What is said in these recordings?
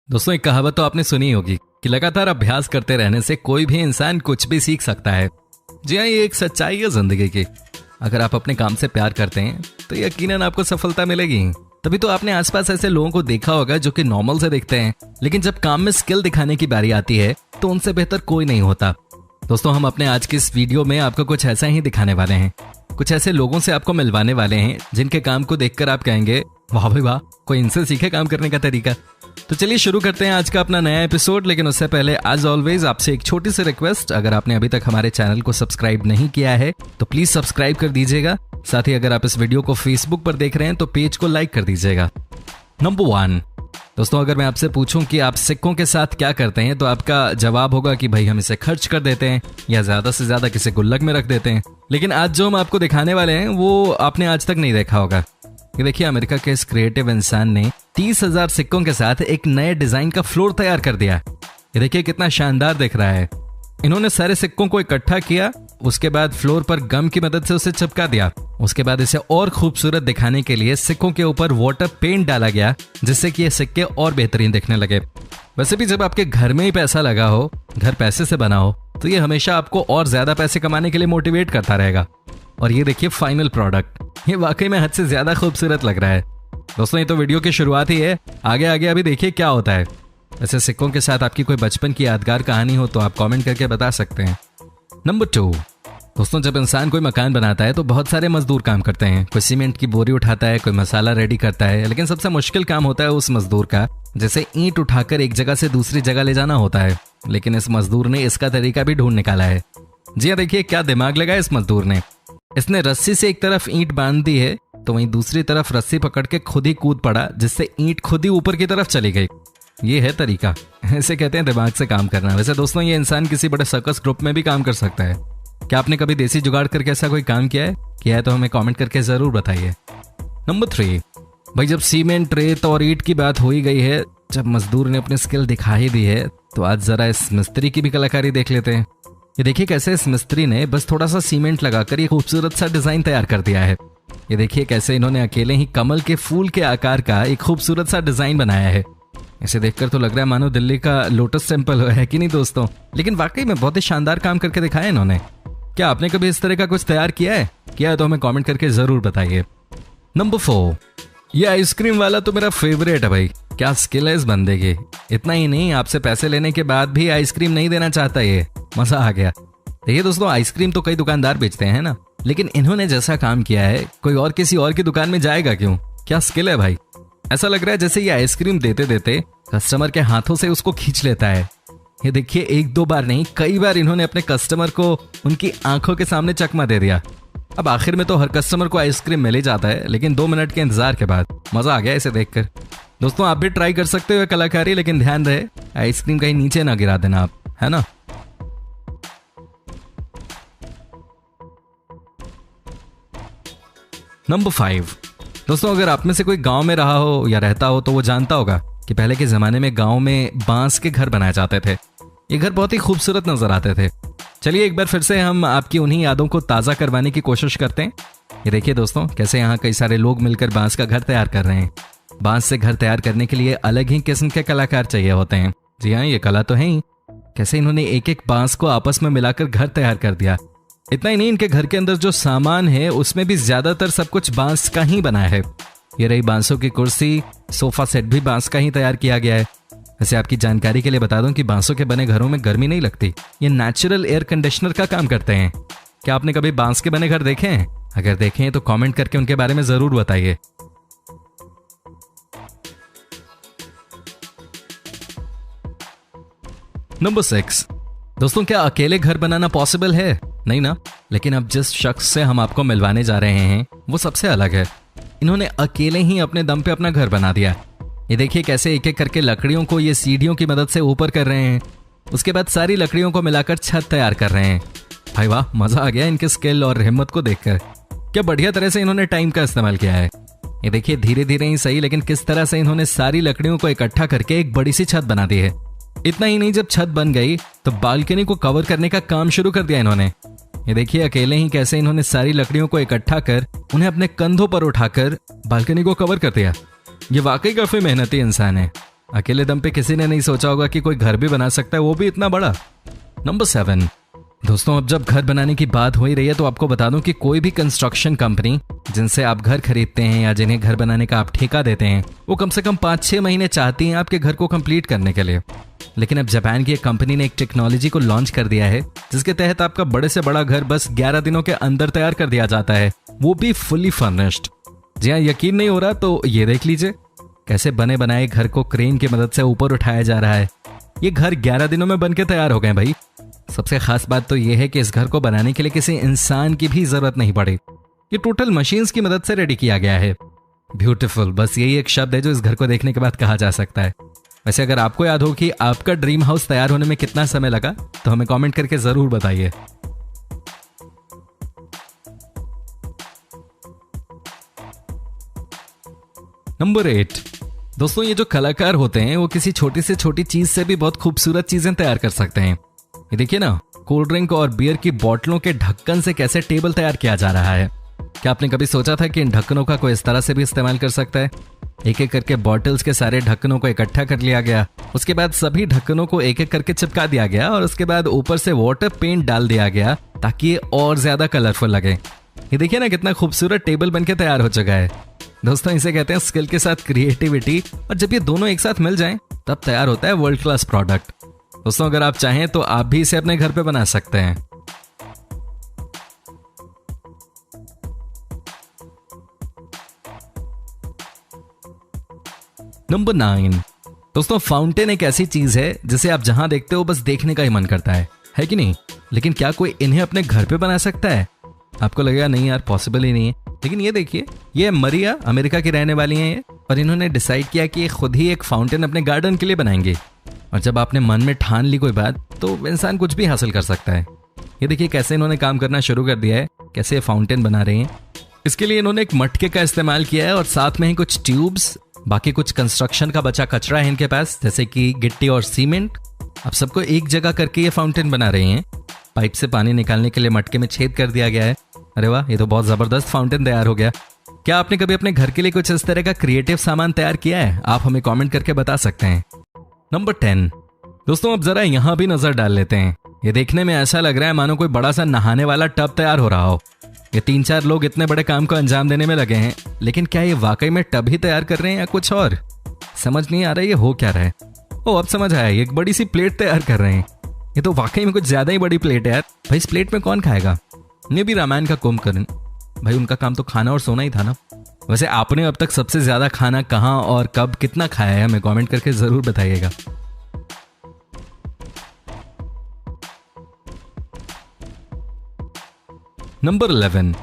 दोस्तों, एक कहावत तो आपने सुनी होगी कि लगातार अभ्यास करते रहने से कोई भी इंसान कुछ भी सीख सकता है। जी हाँ, ये एक सच्चाई है जिंदगी की। अगर आप अपने काम से प्यार करते हैं तो यकीनन आपको सफलता मिलेगी। तभी तो आपने आसपास ऐसे लोगों को देखा होगा जो कि नॉर्मल से दिखते हैं, लेकिन जब काम में स्किल दिखाने की बारी आती है तो उनसे बेहतर कोई नहीं होता। दोस्तों, हम अपने आज की इस वीडियो में आपको कुछ ऐसा ही दिखाने वाले हैं। कुछ ऐसे लोगों से आपको मिलवाने वाले हैं जिनके काम को देखकर आप कहेंगे, वाह भाई वाह, कोई इनसे सीखे काम करने का तरीका। तो चलिए शुरू करते हैं आज का अपना नया एपिसोड। लेकिन उससे पहले एज ऑलवेज आपसे एक छोटी सी रिक्वेस्ट, अगर आपने अभी तक हमारे चैनल को सब्सक्राइब नहीं किया है तो प्लीज सब्सक्राइब कर दीजिएगा। साथ ही अगर आप इस वीडियो को फेसबुक पर देख रहे हैं तो पेज को लाइक कर दीजिएगा। नंबर 1, दोस्तों, अगर मैं आपसे पूछूं कि आप सिक्कों के साथ क्या करते हैं तो आपका जवाब होगा कि भाई हम इसे खर्च कर देते हैं या ज्यादा से ज्यादा किसी गुल्लक में रख देते हैं। लेकिन आज जो हम आपको दिखाने वाले हैं वो आपने आज तक नहीं देखा होगा। ये देखिए, अमेरिका के इस क्रिएटिव इंसान ने 30,000 सिक्कों के साथ एक नए डिजाइन का फ्लोर तैयार कर दिया। ये देखिए कितना शानदार दिख रहा है। इन्होंने सारे सिक्कों को इकट्ठा किया, उसके बाद फ्लोर पर गम की मदद से उसे चिपका दिया। उसके बाद इसे और खूबसूरत दिखाने के लिए सिक्कों के ऊपर वाटर पेंट डाला गया, जिससे कि ये सिक्के और बेहतरीन दिखने लगे। वैसे भी जब आपके घर में ही पैसा लगा हो, घर पैसे से बना हो, तो ये हमेशा आपको और ज्यादा पैसे कमाने के लिए मोटिवेट करता रहेगा। और ये देखिए फाइनल प्रोडक्ट, ये वाकई में हद से ज्यादा खूबसूरत लग रहा है। दोस्तों, ये तो वीडियो की शुरुआत ही है, आगे आगे अभी देखिए क्या होता है। वैसे सिक्कों के साथ आपकी कोई बचपन की यादगार कहानी हो तो आप कमेंट करके बता सकते हैं। नंबर 2, दोस्तों, जब इंसान कोई मकान बनाता है तो बहुत सारे मजदूर काम करते हैं। कोई सीमेंट की बोरी उठाता है, कोई मसाला रेडी करता है, लेकिन सबसे मुश्किल काम होता है उस मजदूर का जैसे ईंट उठाकर एक जगह से दूसरी जगह ले जाना होता है। लेकिन इस मजदूर ने इसका तरीका भी ढूंढ निकाला है। जी हाँ, देखिए क्या दिमाग लगाया इस मजदूर ने। इसने रस्सी से एक तरफ ईंट बांध दी है तो वहीं दूसरी तरफ रस्सी पकड़ के खुद ही कूद पड़ा, जिससे ईंट खुद ही ऊपर की तरफ चली गई। ये है तरीका, इसे कहते हैं दिमाग से काम करना। वैसे दोस्तों, ये इंसान किसी बड़े सर्कस ग्रुप में भी काम कर सकता है। क्या आपने कभी देसी जुगाड़ करके ऐसा कोई काम किया है तो हमें कमेंट करके जरूर बताइए। नंबर 3, भाई जब सीमेंट, रेत और ईंट की बात हो ही गई है, जब मजदूर ने अपनी स्किल दिखा ही दी है, तो आज जरा इस मिस्त्री की भी कलाकारी देख लेते हैं। ये देखिए कैसे इस मिस्त्री ने बस थोड़ा सा सीमेंट लगाकर ये खूबसूरत सा डिजाइन तैयार कर दिया है। ये देखिए कैसे इन्होंने अकेले ही कमल के फूल के आकार का एक खूबसूरत सा डिजाइन बनाया है। इसे देखकर तो लग रहा है मानो दिल्ली का लोटस टेम्पल है कि नहीं दोस्तों। लेकिन वाकई में बहुत ही शानदार काम करके दिखाया इन्होंने। क्या आपने कभी इस तरह का कुछ तैयार किया है तो हमें कमेंट करके जरूर बताइए। नंबर 4, ये आइसक्रीम वाला तो मेरा फेवरेट है भाई। क्या स्किल है इस बंदे की। इतना ही नहीं, आपसे पैसे लेने के बाद भी आइसक्रीम नहीं देना चाहता। ये मजा आ गया। देखिए दोस्तों, आइसक्रीम तो कई दुकानदार बेचते हैं ना, लेकिन इन्होंने जैसा काम किया है कोई और किसी और की दुकान में जाएगा क्यों। क्या स्किल है भाई। ऐसा लग रहा है जैसे ये आइसक्रीम देते देते कस्टमर के हाथों से उसको खींच लेता है। ये देखिए, एक दो बार नहीं, कई बार इन्होंने अपने कस्टमर को उनकी आंखों के सामने चकमा दे दिया। अब आखिर में तो हर कस्टमर को आइसक्रीम मिल ही जाता है, लेकिन 2 मिनट के इंतजार के बाद मजा आ गया इसे देखकर। दोस्तों, आप भी ट्राई कर सकते हो कलाकारी, लेकिन ध्यान रहे आइसक्रीम कहीं नीचे ना गिरा देना आप, है ना। नंबर 5, दोस्तों, अगर आप में से कोई गांव में रहा हो या रहता हो तो वो जानता होगा कि पहले के जमाने में गांव में बांस के घर बनाए जाते थे। ये घर बहुत ही खूबसूरत नजर आते थे। चलिए एक बार फिर से हम आपकी उन्हीं यादों को ताज़ा करवाने की कोशिश करते हैं। ये देखिए दोस्तों, कैसे यहाँ कई सारे लोग मिलकर बांस का घर तैयार कर रहे हैं। बांस से घर तैयार करने के लिए अलग ही किस्म के कलाकार चाहिए होते हैं। जी हाँ, ये कला तो है ही। कैसे इन्होंने एक एक बांस को आपस में मिलाकर घर तैयार कर दिया। इतना ही नहीं, इनके घर के अंदर जो सामान है उसमें भी ज्यादातर सब कुछ बांस का ही बना है। ये रही बांसों की कुर्सी, सोफा सेट भी बांस का ही तैयार किया गया है। वैसे आपकी जानकारी के लिए बता दूं कि बांसों के बने घरों में गर्मी नहीं लगती। ये नेचुरल एयर कंडीशनर का काम करते हैं। क्या आपने कभी बांस के बने घर देखे हैं? अगर देखे हैं तो कमेंट करके उनके बारे में जरूर बताइए। नंबर 6, दोस्तों, क्या अकेले घर बनाना पॉसिबल है? नहीं ना। लेकिन अब जिस शख्स से हम आपको मिलवाने जा रहे हैं वो सबसे अलग है। इन्होंने अकेले ही अपने दम पे अपना घर बना दिया। ये देखिए कैसे एक एक करके लकड़ियों को ये सीढ़ियों की मदद से ऊपर कर रहे हैं। उसके बाद सारी लकड़ियों को मिलाकर छत तैयार कर रहे हैं। भाई वाह, मजा आ गया इनके स्किल और हिम्मत को देखकर। क्या बढ़िया तरह से इन्होंने टाइम का इस्तेमाल किया है। ये देखिए धीरे धीरे ही सही, लेकिन किस तरह से इन्होंने सारी लकड़ियों को इकट्ठा करके एक बड़ी सी छत बना दी है। इतना ही नहीं, जब छत बन गई तो बालकनी को कवर करने का काम शुरू कर दिया इन्होंने। ये देखिए अकेले ही कैसे इन्होंने सारी लकड़ियों को इकट्ठा कर उन्हें अपने कंधों पर उठाकर बालकनी को कवर कर दिया। ये वाकई काफी मेहनती इंसान है। अकेले दम पे किसी ने नहीं सोचा होगा कि कोई घर भी बना सकता है, वो भी इतना बड़ा। नंबर 7, दोस्तों अब जब घर बनाने की बात हो ही रही है तो आपको बता दूं कि कोई भी कंस्ट्रक्शन कंपनी जिनसे आप घर खरीदते हैं या जिन्हें घर बनाने का आप ठेका देते हैं, वो कम से कम 5-6 महीने चाहती हैं आपके घर को कंप्लीट करने के लिए। लेकिन अब जापान की एक कंपनी ने एक टेक्नोलॉजी को लॉन्च कर दिया है जिसके तहत आपका बड़े से बड़ा घर बस 11 दिनों के अंदर तैयार कर दिया जाता है, वो भी फुली फर्निश्ड। जी हाँ, यकीन नहीं हो रहा तो ये देख लीजिए कैसे बने बनाए घर को क्रेन की मदद से ऊपर उठाया जा रहा है। ये घर 11 दिनों में बनके तैयार हो गए भाई। सबसे खास बात तो यह है कि इस घर को बनाने के लिए किसी इंसान की भी जरूरत नहीं पड़ी, ये टोटल मशीन्स की मदद से रेडी किया गया है। ब्यूटीफुल, बस यही एक शब्द है जो इस घर को देखने के बाद कहा जा सकता है। वैसे अगर आपको याद हो कि आपका ड्रीम हाउस तैयार होने में कितना समय लगा तो हमें कमेंट करके जरूर बताइए। नंबर 8, दोस्तों ये जो कलाकार होते हैं वो किसी छोटी से छोटी चीज से भी बहुत खूबसूरत चीजें तैयार कर सकते हैं। ये देखिए ना, कोल्ड ड्रिंक और बियर की बोतलों के ढक्कन से कैसे टेबल तैयार किया जा रहा है। क्या आपने कभी सोचा था कि इन ढक्कनों का कोई इस तरह से भी इस्तेमाल कर सकता है? एक एक करके बॉटल्स के सारे ढक्कनों को इकट्ठा कर लिया गया, उसके बाद सभी ढक्कनों को एक एक करके चिपका दिया गया और उसके बाद ऊपर से वाटर पेंट डाल दिया गया ताकि ये और ज्यादा कलरफुल लगे। ये देखिए ना कितना खूबसूरत टेबल बनके तैयार हो चुका है। दोस्तों इसे कहते हैं स्किल के साथ क्रिएटिविटी, और जब ये दोनों एक साथ मिल जाएं तब तैयार होता है वर्ल्ड क्लास प्रोडक्ट। दोस्तों अगर आप चाहें तो आप भी इसे अपने घर पे बना सकते हैं। नंबर 9, दोस्तों फाउंटेन एक ऐसी चीज है जिसे आप जहां देखते हो बस देखने का ही मन करता है कि नहीं? लेकिन क्या कोई इन्हें अपने घर पे बना सकता है? आपको लगेगा नहीं यार, पॉसिबल ही नहीं है, लेकिन ये देखिए, ये मरिया अमेरिका की रहने वाली हैं ये, और इन्होंने डिसाइड किया कि ये खुद ही एक फाउंटेन अपने गार्डन के लिए बनाएंगे। और जब आपने मन में ठान ली कोई बात तो इंसान कुछ भी हासिल कर सकता है। ये देखिए कैसे इन्होंने काम करना शुरू कर दिया है, कैसे ये फाउंटेन बना रहे हैं। इसके लिए इन्होंने एक मटके का इस्तेमाल किया है और साथ में ही कुछ ट्यूब्स, बाकी कुछ कंस्ट्रक्शन का बचा कचरा है इनके पास जैसे कि गिट्टी और सीमेंट। अब सबको एक जगह करके ये फाउंटेन बना रहे हैं। पाइप से पानी निकालने के लिए मटके में छेद कर दिया गया है। अरे वाह, ये तो बहुत जबरदस्त फाउंटेन तैयार हो गया। क्या आपने कभी अपने घर के लिए कुछ इस तरह का क्रिएटिव सामान तैयार किया है? आप हमें कमेंट करके बता सकते हैं। नंबर 10, दोस्तों अब जरा यहां भी नजर डाल लेते हैं। ये देखने में ऐसा लग रहा है मानो कोई बड़ा सा नहाने वाला टब तैयार हो रहा हो। ये 3-4 लोग इतने बड़े काम को अंजाम देने में लगे हैं, लेकिन क्या ये वाकई में टब ही तैयार कर रहे हैं या कुछ और? समझ नहीं आ रहा ये हो क्या रहा है। ओ अब समझ आया, एक बड़ी सी प्लेट तैयार कर रहे हैं। ये तो वाकई में कुछ ज्यादा ही बड़ी प्लेट है यार। भाई इस प्लेट में कौन खाएगा? ये भी रामायण का कुंभकर्ण, भाई उनका काम तो खाना और सोना ही था ना। वैसे आपने अब तक सबसे ज्यादा खाना कहाँ और कब कितना खाया है हमें कमेंट करके जरूर बताइएगा। नंबर 11,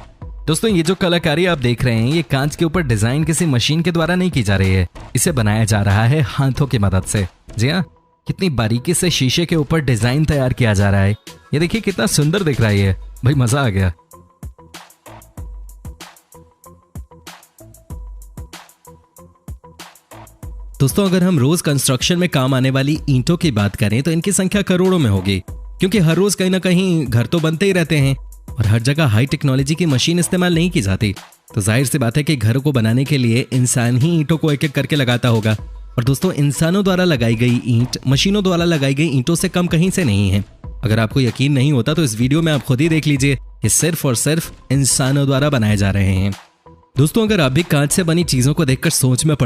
दोस्तों ये जो कलाकारी आप देख रहे हैं ये कांच के ऊपर डिजाइन किसी मशीन के द्वारा नहीं की जा रही है, इसे बनाया जा रहा है हाथों की मदद से। जी हाँ, कितनी बारीकी से शीशे के ऊपर डिजाइन तैयार किया जा रहा है। ये देखिए कितना सुंदर दिख रहा है ये, भाई मजा आ गया। दोस्तों अगर हम रोज कंस्ट्रक्शन में काम आने वाली ईंटों की बात करें तो इनकी संख्या करोड़ों में होगी, क्योंकि हर रोज कहीं ना कहीं घर तो बनते ही रहते हैं और हर जगह हाई टेक्नोलॉजी की मशीन इस्तेमाल नहीं की जाती। तो जाहिर सी बात है कि घर को बनाने के लिए इंसान ही ईंटों को एक एक करके लगाता होगा। और दोस्तों इंसानों द्वारा लगाई गई ईंट मशीनों द्वारा लगाई गई ईंटों से कम कहीं से नहीं है। अगर आपको यकीन नहीं होता तो इस वीडियो में आप खुद ही देख लीजिए, ये सिर्फ और सिर्फ इंसानों द्वारा बनाए जा रहे हैं। दोस्तों अगर आप भी कांच से बनी चीजों को देखकर सोच में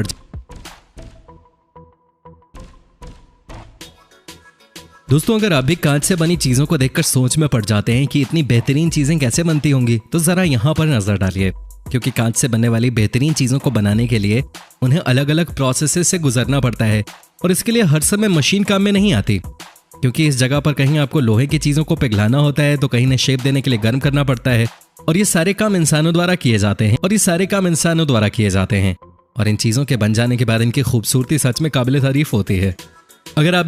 पड़ जाते हैं कि इतनी बेहतरीन चीजें कैसे बनती होंगी, तो जरा यहाँ पर नजर डालिए, क्योंकि कांच से बनने वाली बेहतरीन चीजों को बनाने के लिए उन्हें अलग अलग प्रोसेसेस से गुजरना पड़ता है और इसके लिए हर समय मशीन काम में नहीं आती, क्योंकि इस जगह पर कहीं आपको लोहे की चीजों को पिघलाना होता है तो कहीं इन्हें शेप देने के लिए गर्म करना पड़ता है और ये सारे काम इंसानों द्वारा किए जाते हैं और इन चीजों के बन जाने के बाद इनकी खूबसूरती सच में काबिल तारीफ होती है। अगर आप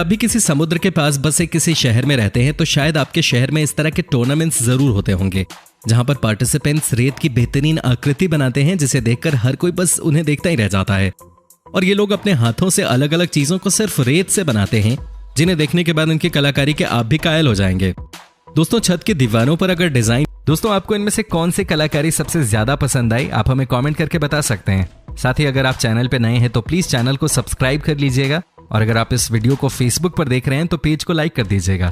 भी किसी समुद्र के पास बसे किसी शहर में रहते हैं तो शायद आपके शहर में इस तरह के टूर्नामेंट्स जरूर होते होंगे, जहां पर पार्टिसिपेंट्स रेत की बेहतरीन आकृति बनाते हैं जिसे देखकर हर कोई बस उन्हें देखता ही रह जाता है। और ये लोग अपने हाथों से अलग अलग चीजों को सिर्फ रेत से बनाते हैं, जिन्हें देखने के बाद उनकी कलाकारी के आप भी कायल हो जाएंगे। दोस्तों छत की दीवारों पर अगर डिजाइन दोस्तों, आपको इनमें से कौन सी कलाकारी सबसे ज्यादा पसंद आई, आप हमें कमेंट करके बता सकते हैं। साथ ही अगर आप चैनल पे नए हैं तो प्लीज चैनल को सब्सक्राइब कर लीजिएगा, और अगर आप इस वीडियो को फेसबुक पर देख रहे हैं तो पेज को लाइक कर दीजिएगा।